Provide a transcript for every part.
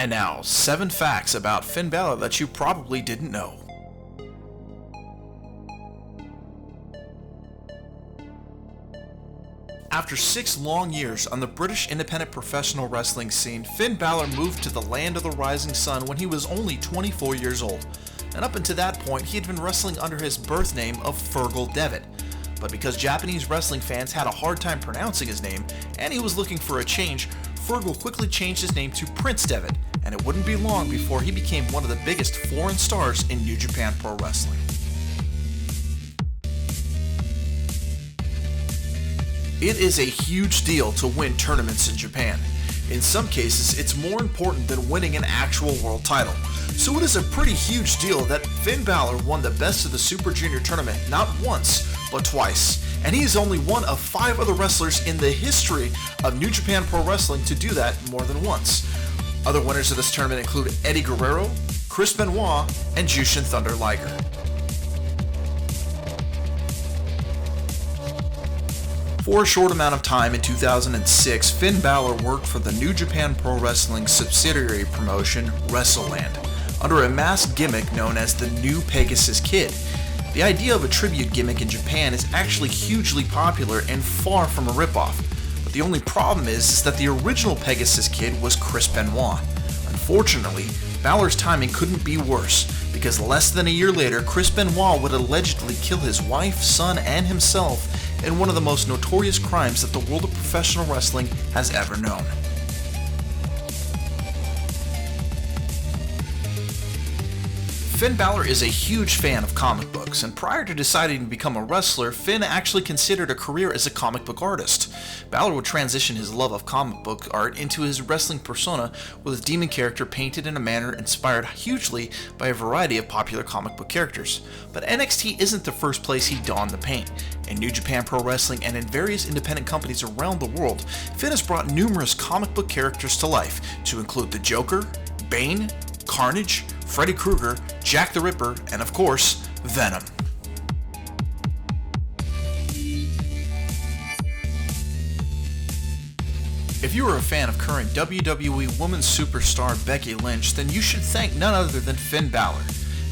And now, 7 facts about Finn Balor that you probably didn't know. After 6 long years on the British independent professional wrestling scene, Finn Balor moved to the land of the rising sun when he was only 24 years old. And up until that point, he had been wrestling under his birth name of Fergal Devitt. But because Japanese wrestling fans had a hard time pronouncing his name, and he was looking for a change, Fergal quickly changed his name to Prince Devitt, and it wouldn't be long before he became one of the biggest foreign stars in New Japan Pro Wrestling. It is a huge deal to win tournaments in Japan. In some cases, it's more important than winning an actual world title. So it is a pretty huge deal that Finn Balor won the Best of the Super Junior tournament not once, but twice. And he is only one of 5 other wrestlers in the history of New Japan Pro Wrestling to do that more than once. Other winners of this tournament include Eddie Guerrero, Chris Benoit, and Jushin Thunder Liger. For a short amount of time in 2006, Finn Balor worked for the New Japan Pro Wrestling subsidiary promotion, WrestleLand, under a masked gimmick known as the New Pegasus Kid. The idea of a tribute gimmick in Japan is actually hugely popular and far from a ripoff, but the only problem is that the original Pegasus Kid was Chris Benoit. Unfortunately, Balor's timing couldn't be worse, because less than a year later, Chris Benoit would allegedly kill his wife, son, and himself in one of the most notorious crimes that the world of professional wrestling has ever known. Finn Balor is a huge fan of comic books, and prior to deciding to become a wrestler, Finn actually considered a career as a comic book artist. Balor would transition his love of comic book art into his wrestling persona, with his demon character painted in a manner inspired hugely by a variety of popular comic book characters. But NXT isn't the first place he donned the paint. In New Japan Pro Wrestling and in various independent companies around the world, Finn has brought numerous comic book characters to life, to include the Joker, Bane, Carnage, Freddy Krueger, Jack the Ripper, and of course, Venom. If you are a fan of current WWE Women's Superstar Becky Lynch, then you should thank none other than Finn Balor.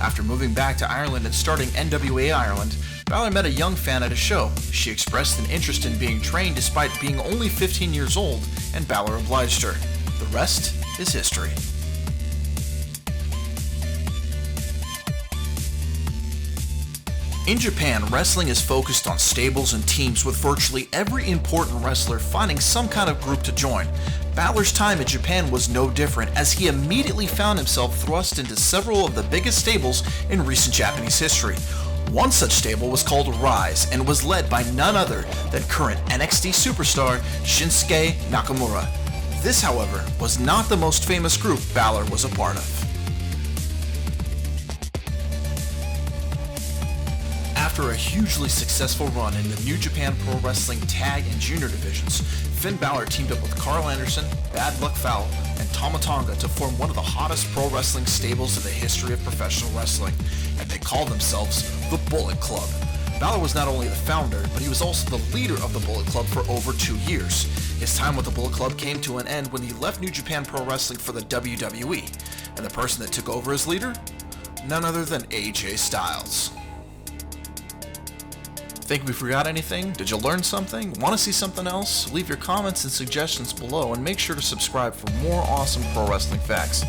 After moving back to Ireland and starting NWA Ireland, Balor met a young fan at a show. She expressed an interest in being trained despite being only 15 years old, and Balor obliged her. The rest is history. In Japan, wrestling is focused on stables and teams, with virtually every important wrestler finding some kind of group to join. Balor's time in Japan was no different, as he immediately found himself thrust into several of the biggest stables in recent Japanese history. One such stable was called Rise, and was led by none other than current NXT superstar Shinsuke Nakamura. This, however, was not the most famous group Balor was a part of. After a hugely successful run in the New Japan Pro Wrestling Tag and Junior divisions, Finn Balor teamed up with Carl Anderson, Bad Luck Fale, and Tama Tonga to form one of the hottest pro wrestling stables in the history of professional wrestling, and they called themselves the Bullet Club. Balor was not only the founder, but he was also the leader of the Bullet Club for over 2 years. His time with the Bullet Club came to an end when he left New Japan Pro Wrestling for the WWE, and the person that took over as leader? None other than AJ Styles. Think we forgot anything? Did you learn something? Want to see something else? Leave your comments and suggestions below, and make sure to subscribe for more awesome pro wrestling facts.